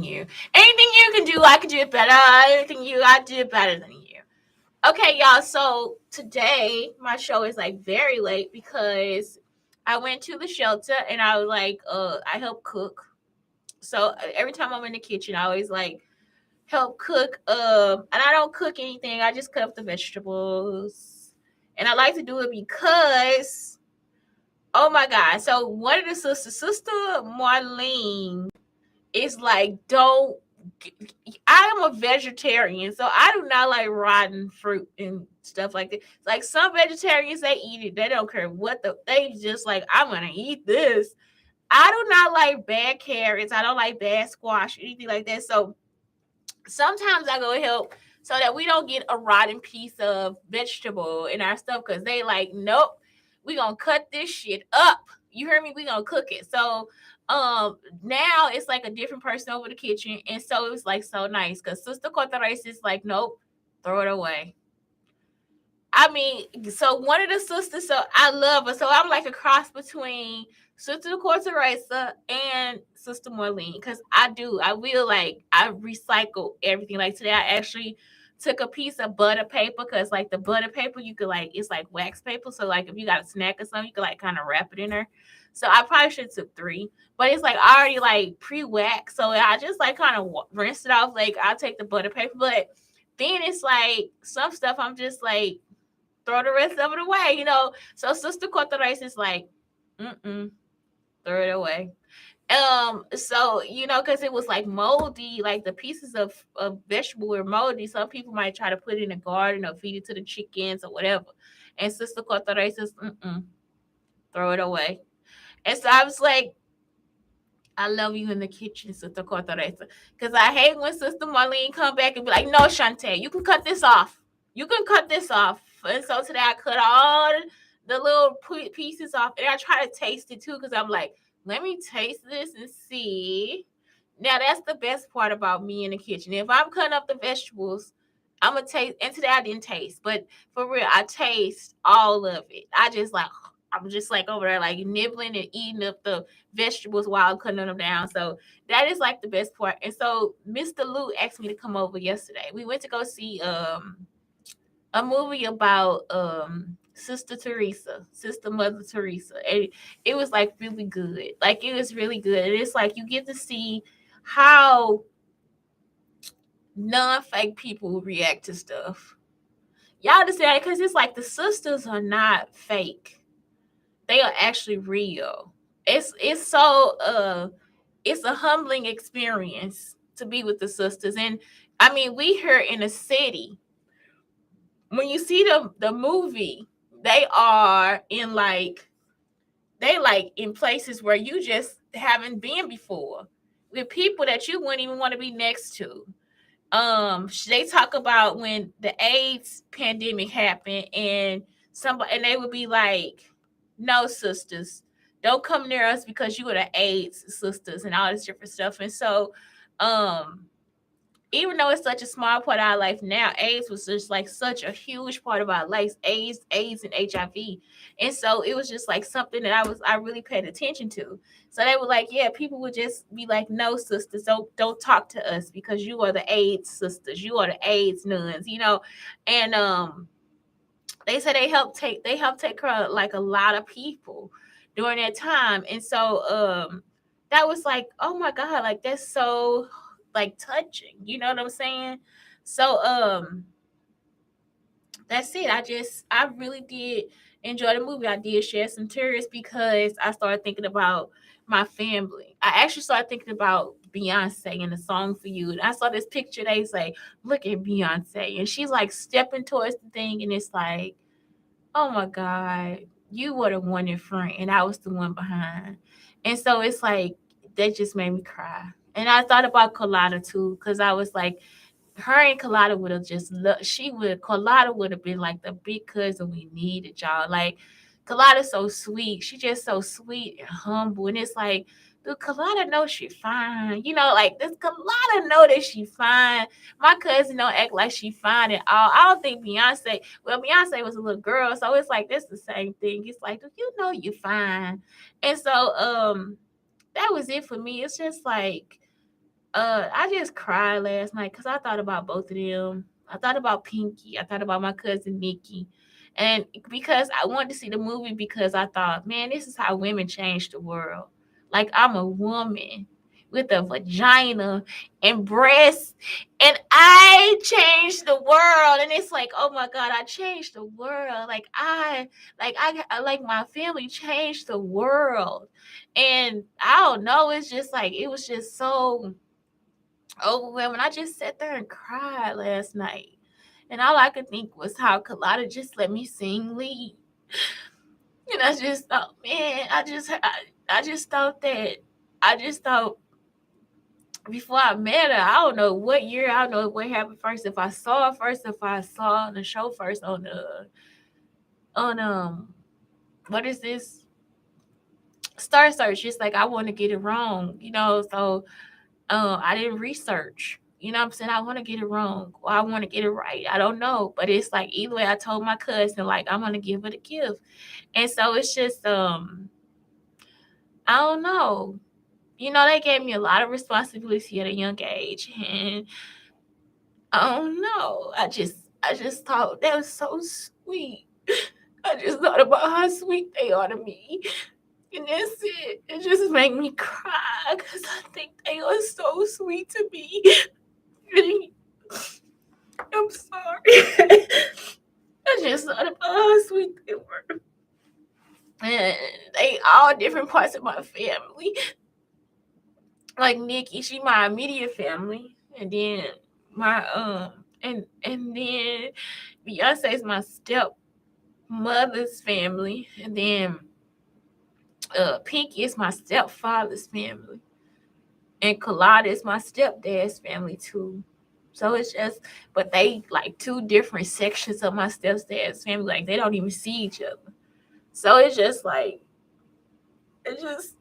you. Anything you can do, I can do it better. Anything I do it better than you. Okay, y'all. So today my show is like very late because I went to the shelter and I was like, I help cook. So every time I'm in the kitchen, I always like help cook. And I don't cook anything. I just cut up the vegetables, and I like to do it because, oh my god! So one of the sisters, Sister Marlene, is like, don't. I am a vegetarian, so I do not like rotten fruit and stuff like that. Like some vegetarians, they eat it. They don't care what they just like. I'm gonna eat this. I do not like bad carrots. I don't like bad squash, anything like that. So sometimes I go help so that we don't get a rotten piece of vegetable in our stuff because they like, nope, we gonna cut this shit up. You hear me? We gonna cook it. So now it's like a different person over the kitchen, and so it's like so nice because Sister Cortez is like, nope, throw it away. I mean, so one of the sisters, so I love her. So I'm like a cross between Sister Teresa and Sister Marlene because I will like, I recycle everything. Like today, I actually took a piece of butter paper because like the butter paper, you could like, it's like wax paper. So like if you got a snack or something, you could like kind of wrap it in there. So I probably should have took 3, but it's like already like pre-wax. So I just like kind of rinse it off. Like I'll take the butter paper, but then it's like some stuff I'm just like, throw the rest of it away, you know. So Sister Cortez is like, throw it away. So you know, because it was like moldy, like the pieces of vegetable were moldy. Some people might try to put it in the garden or feed it to the chickens or whatever. And Sister Cortez says, throw it away. And so I was like, I love you in the kitchen, Sister Cortez. Because I hate when Sister Marlene come back and be like, no, Shante, you can cut this off. You can cut this off. And so today I cut all the little pieces off. And I try to taste it too because I'm like, let me taste this and see. Now, that's the best part about me in the kitchen. If I'm cutting up the vegetables, I'm going to taste. And today I didn't taste. But for real, I taste all of it. I'm just like over there, like nibbling and eating up the vegetables while I'm cutting them down. So that is like the best part. And so Mr. Lou asked me to come over yesterday. We went to go see a movie about Sister Mother Teresa. And it was like really good. Like it was really good. And it's like you get to see how non-fake people react to stuff. Y'all understand? Because it's like the sisters are not fake. They are actually real. It's so it's a humbling experience to be with the sisters. And I mean, we here in the city, when you see the movie, they are in like in places where you just haven't been before, with people that you wouldn't even want to be next to. They talk about when the AIDS pandemic happened and they would be like, no, sisters, don't come near us because you are the AIDS sisters and all this different stuff. And so even though it's such a small part of our life now, AIDS was just like such a huge part of our life, AIDS and HIV. And so it was just like something that I really paid attention to. So they were like, yeah, people would just be like, no, sisters, don't talk to us because you are the AIDS sisters, you are the AIDS nuns, you know. And they said they helped take care of like a lot of people during that time. And so that was like, oh my God, like that's so like touching, you know what I'm saying? So that's it. I really did enjoy the movie. I did shed some tears because I started thinking about my family. I actually started thinking about Beyonce and the song for you. And I saw this picture, they say, look at Beyonce. And she's like stepping towards the thing, and it's like, oh my God, you were the one in front and I was the one behind. And so it's like that just made me cry. And I thought about Colada too, because I was like, her and Colada would have just Colada would have been like the big cousin we needed, y'all. Like Colada's so sweet. She just so sweet and humble. And it's like, dude, Colada know she fine. You know, like this Colada know that she fine. My cousin don't act like she fine at all. I don't think Beyonce was a little girl, so it's like that's the same thing. It's like, dude, you know you fine. And so that was it for me. It's just like I just cried last night because I thought about both of them. I thought about Pinky. I thought about my cousin Nikki. And because I wanted to see the movie because I thought, man, this is how women change the world. Like I'm a woman with a vagina and breasts and I changed the world. And it's like, oh my God, I changed the world. Like my family changed the world. And I don't know, it's just like it was just so overwhelming. I just sat there and cried last night. And all I could think was how Kalada just let me sing lead. And I just thought, man, I just thought that I just thought before I met her, I don't know what year, I don't know what happened first. If I saw her first, if I saw the show first on what is this? Star Search. It's like I want to get it wrong, so I didn't research. You know what I'm saying? I want to get it wrong or I want to get it right. I don't know. But it's like either way I told my cousin, like, I'm gonna give her the gift. And so it's just I don't know. They gave me a lot of responsibility at a young age. And I don't know. I just thought that was so sweet. I just thought about how sweet they are to me. And that's it. It just made me cry because I think they are so sweet to me. I'm sorry. I just thought about how sweet they were. And they all different parts of my family. Like Nikki, she my immediate family. And then my and then Beyonce's my stepmother's family. And then Pinky is my stepfather's family. And Colada is my stepdad's family too. So it's just, but they like two different sections of my stepdad's family. Like they don't even see each other. So it's just like, it just,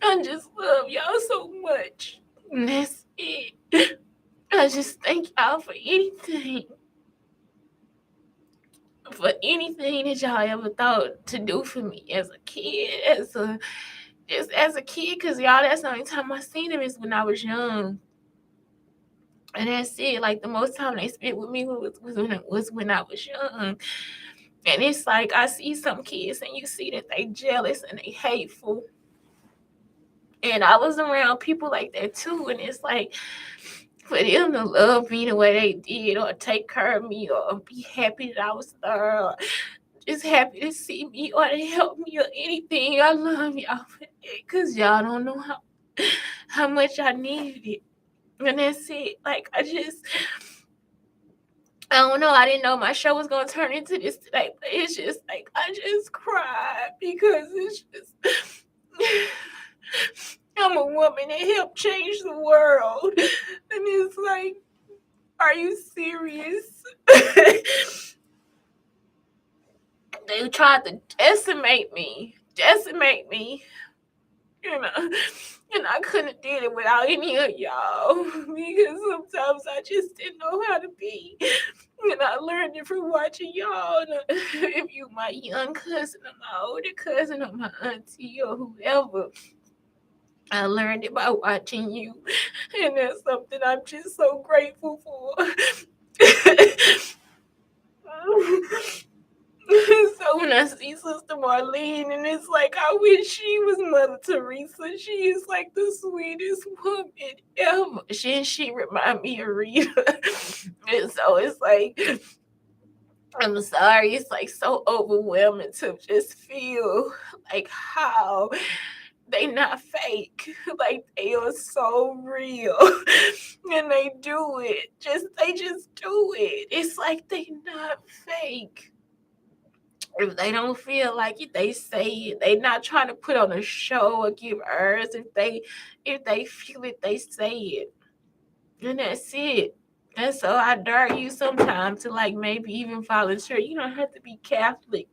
I just love y'all so much. And that's it. I just thank y'all for anything. For anything that y'all ever thought to do for me as a kid, as a kid, because y'all, that's the only time I seen them is when I was young. And that's it. Like the most time they spent with me was when I was young. And it's like I see some kids and you see that they jealous and they hateful. And I was around people like that too. And it's like for them to love me the way they did or take care of me or be happy that I was there or just happy to see me or to help me or anything. I love y'all for it because y'all don't know how much I needed it. And that's it. Like I don't know. I didn't know my show was gonna turn into this today, but it's just like I just cried because it's just I'm a woman that helped change the world, and it's like, are you serious? They tried to decimate me, and I couldn't have did it without any of y'all because sometimes I just didn't know how to be. And I learned it from watching y'all. If you my young cousin or my older cousin or my auntie or whoever, I learned it by watching you. And that's something I'm just so grateful for. So when I see Sister Marlene, and it's like I wish she was Mother Teresa. She is like the sweetest woman ever. She remind me of Rita. And so it's like, I'm sorry, it's like so overwhelming to just feel like how they not fake. Like they are so real. And they do it. They just do it. It's like they not fake. If they don't feel like it, they say it. They not trying to put on a show or give airs. If they feel it, they say it. And that's it. And so I dare you sometime to like maybe even volunteer. You don't have to be Catholic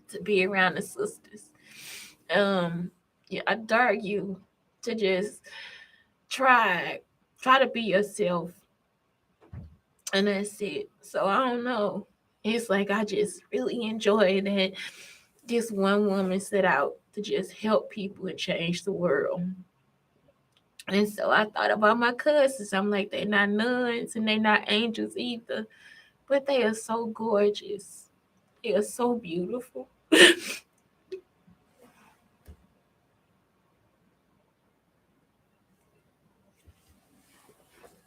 to be around the sisters. Yeah, I dare you to just try to be yourself. And that's it. So I don't know. It's like I just really enjoy this one woman set out to just help people and change the world. And so I thought about my cousins. I'm like, they're not nuns and they're not angels either, but they are so gorgeous. They are so beautiful.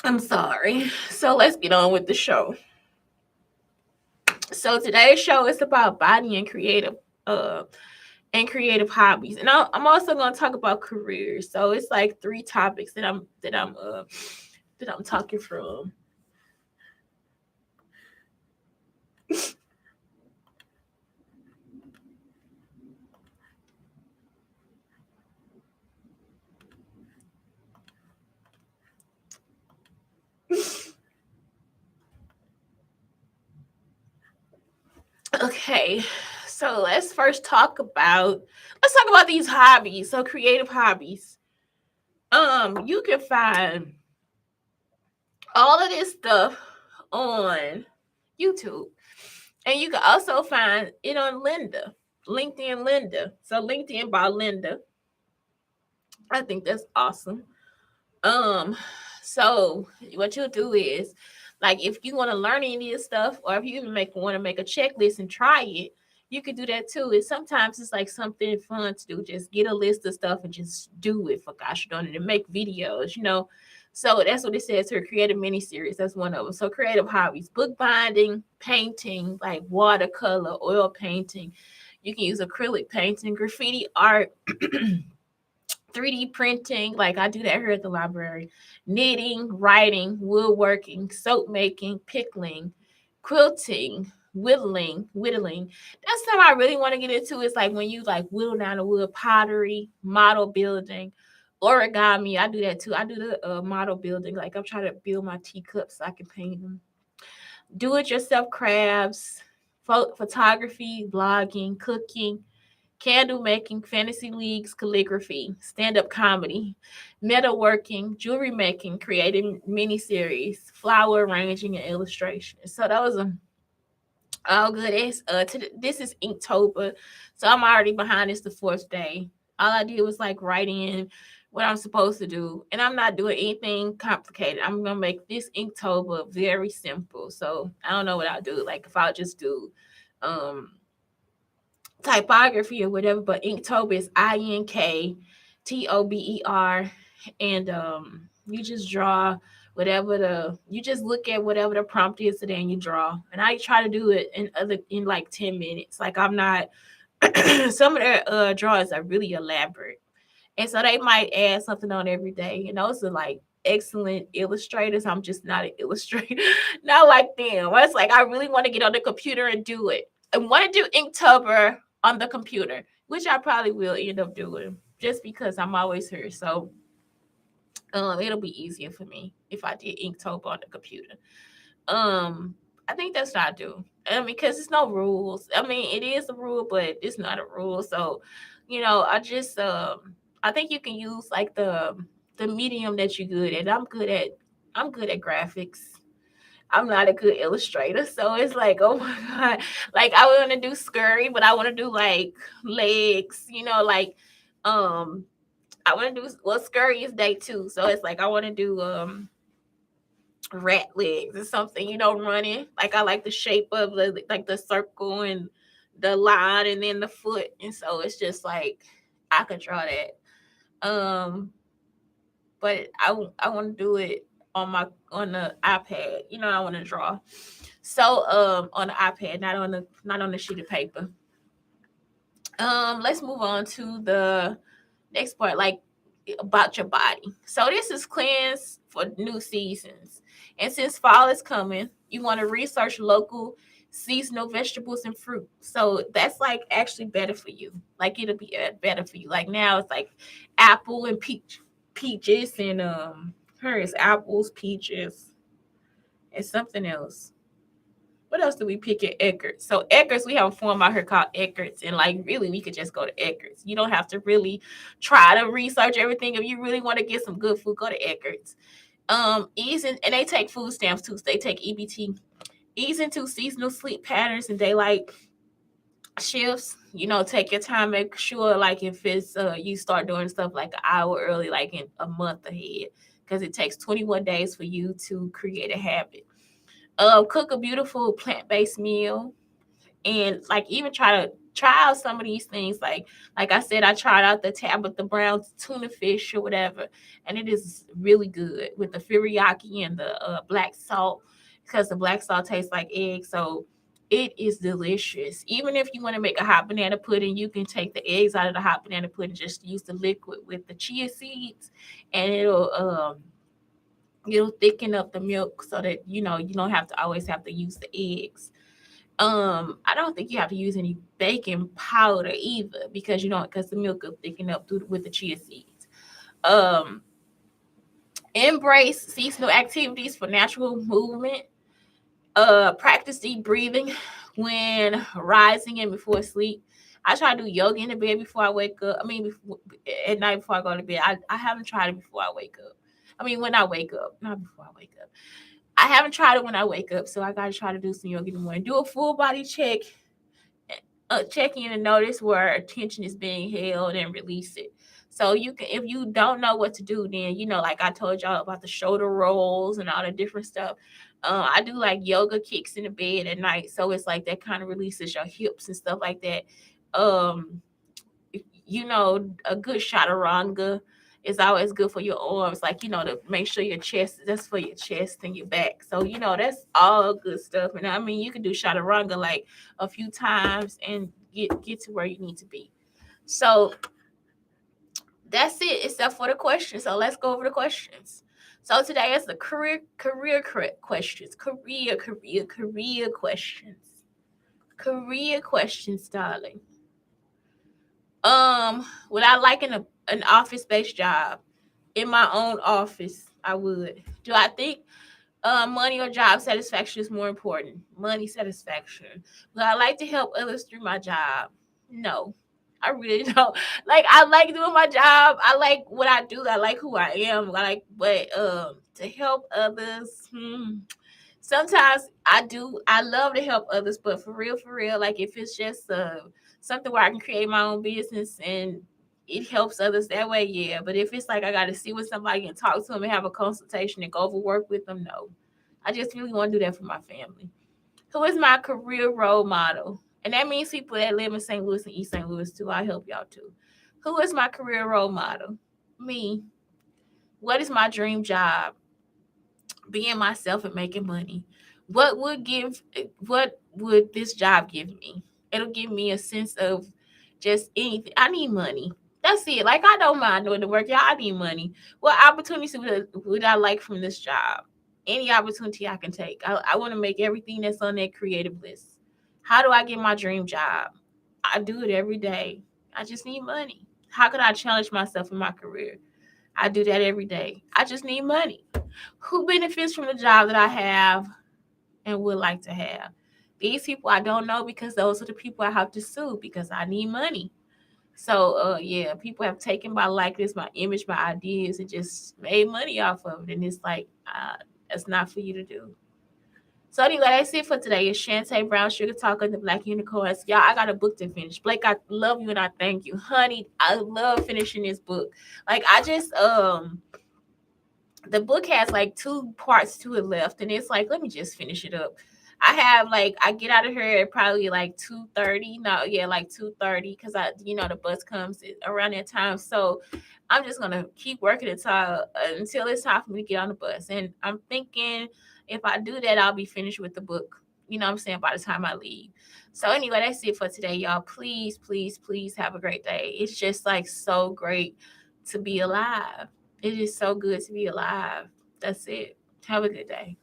I'm sorry. So let's get on with the show. So today's show is about body and creative hobbies, and I'm also going to talk about careers. So it's like three topics that I'm talking from. Okay, so let's talk about these hobbies. So creative hobbies. You can find all of this stuff on YouTube, and you can also find it on LinkedIn Linda. So LinkedIn by Linda. I think that's awesome. Um, so what you'll do is, like, if you want to learn any of this stuff, or if you even want to make a checklist and try it, you could do that too. And sometimes it's like something fun to do. Just get a list of stuff and just do it, for gosh darn it, and make videos. So that's what it says here. Creative mini series. That's one of them. So creative hobbies: bookbinding, painting, like watercolor, oil painting. You can use acrylic painting, graffiti art. 3D printing, like I do that here at the library, knitting, writing, woodworking, soap making, pickling, quilting, whittling. That's something I really want to get into. Is like when you like whittle down the wood, pottery, model building, origami. I do that too. I do the model building. Like I'm trying to build my teacups so I can paint them. Do it yourself crafts, photography, blogging, cooking, candle making, fantasy leagues, calligraphy, stand up comedy, metalworking, jewelry making, creating miniseries, flower arranging, and illustration. So that was all good. This is Inktober, so I'm already behind. It's the fourth day. All I did was like write in what I'm supposed to do, and I'm not doing anything complicated. I'm gonna make this Inktober very simple. So I don't know what I'll do. Like if I'll just do um typography or whatever, but Inktober is Inktober, and you just draw you just look at whatever the prompt is today and you draw. And I try to do it in like 10 minutes. Like I'm not some of their drawings are really elaborate. And so they might add something on every day. And those are like excellent illustrators. I'm just not an illustrator, not like them. It's like I really want to get on the computer and do it. I want to do Inktober on the computer, which I probably will end up doing just because I'm always here. So it'll be easier for me if I did Inktober on the computer. I think that's what I do. I mean, because it's no rules. I mean, it is a rule, but it's not a rule. So, I think you can use like the medium that you're good at. I'm good at graphics. I'm not a good illustrator. So it's like, oh my God. Like I want to do scurry, but I want to do like legs, um I want to do, well, scurry is day two. So it's like I want to do rat legs or something, running. Like I like the shape of the circle and the line and then the foot. And so it's just like I could draw that. But I want to do it on the iPad. I want to draw. So on the iPad, not on the sheet of paper. Let's move on to the next part, like about your body. So this is cleanse for new seasons. And since fall is coming, you want to research local seasonal vegetables and fruit. So that's like actually better for you. Like it'll be better for you. Like now it's like apple and peaches and here is apples, peaches, and something else. What else do we pick at Edgar's? So Edgar's, we have a form out here called Edgar's, and like really, we could just go to Edgar's. You don't have to really try to research everything. If you really want to get some good food, go to Edgar's. Ease and they take food stamps too. So they take EBT. Ease into seasonal sleep patterns and daylight shifts, take your time, make sure like if it's you start doing stuff like an hour early, like in a month ahead, because it takes 21 days for you to create a habit. Cook a beautiful plant-based meal, and like even try out some of these things. Like I said, I tried out the Tabitha Brown tuna fish or whatever, and it is really good with the teriyaki and the black salt, because the black salt tastes like egg. So it is delicious. Even if you want to make a hot banana pudding, you can take the eggs out of the hot banana pudding, just use the liquid with the chia seeds, and it'll thicken up the milk so that you don't have to always have to use the eggs. I don't think you have to use any baking powder either, because the milk will thicken up with the chia seeds. Um, Embrace seasonal activities for natural movement. Practice deep breathing when rising and before sleep. I try to do yoga in the bed before I wake up. I mean, at night before I go to bed. I haven't tried it before I wake up. I mean, when I wake up, not before I wake up. I haven't tried it when I wake up, so I gotta try to do some yoga in the morning. Do a full body check, check in and notice where attention is being held and release it. So you can, if you don't know what to do, then like I told y'all about the shoulder rolls and all the different stuff. I do like yoga kicks in the bed at night, so it's like that kind of releases your hips and stuff like that. Um, a good chaturanga is always good for your arms, like to make sure your chest, that's for your chest and your back. So that's all good stuff. And I mean, you can do chaturanga like a few times and get to where you need to be. So that's it, except for the questions. So let's go over the questions. So today is the career questions. Career questions. Career questions, darling. Would I like an office-based job? In my own office, I would. Do I think money or job satisfaction is more important? Money satisfaction. Would I like to help others through my job? No. I really don't. Like, I like doing my job. I like what I do. I like who I am. But to help others, sometimes I love to help others, but for real, like if it's just something where I can create my own business and it helps others that way, yeah. But if it's like I got to sit with somebody and talk to them and have a consultation and go over work with them, no. I just really want to do that for my family. Who is my career role model? And that means people that live in St. Louis and East St. Louis too. I help y'all too. Who is my career role model? Me. What is my dream job? Being myself and making money. What would this job give me? It'll give me a sense of just anything. I need money. That's it. Like, I don't mind doing the work. Y'all, I need money. What opportunities would I like from this job? Any opportunity I can take. I want to make everything that's on that creative list. How do I get my dream job? I do it every day. I just need money. How could I challenge myself in my career? I do that every day. I just need money. Who benefits from the job that I have and would like to have? These people I don't know, because those are the people I have to sue because I need money. So yeah, people have taken my likeness, my image, my ideas, and just made money off of it. And it's like, that's not for you to do. So anyway, that's it for today. It's Shante Brown, Sugar Talker, the Black Unicorns. Y'all, I got a book to finish. Blake, I love you and I thank you. Honey, I love finishing this book. Like, I just the book has like 2 parts to it left, and it's like, let me just finish it up. I get out of here at probably like 2:30. No, yeah, like 2:30, because the bus comes around that time. So I'm just gonna keep working until it's time for me to get on the bus. And I'm thinking, if I do that, I'll be finished with the book. You know what I'm saying, by the time I leave. So anyway, that's it for today, y'all. Please, please, please have a great day. It's just like so great to be alive. It is so good to be alive. That's it. Have a good day.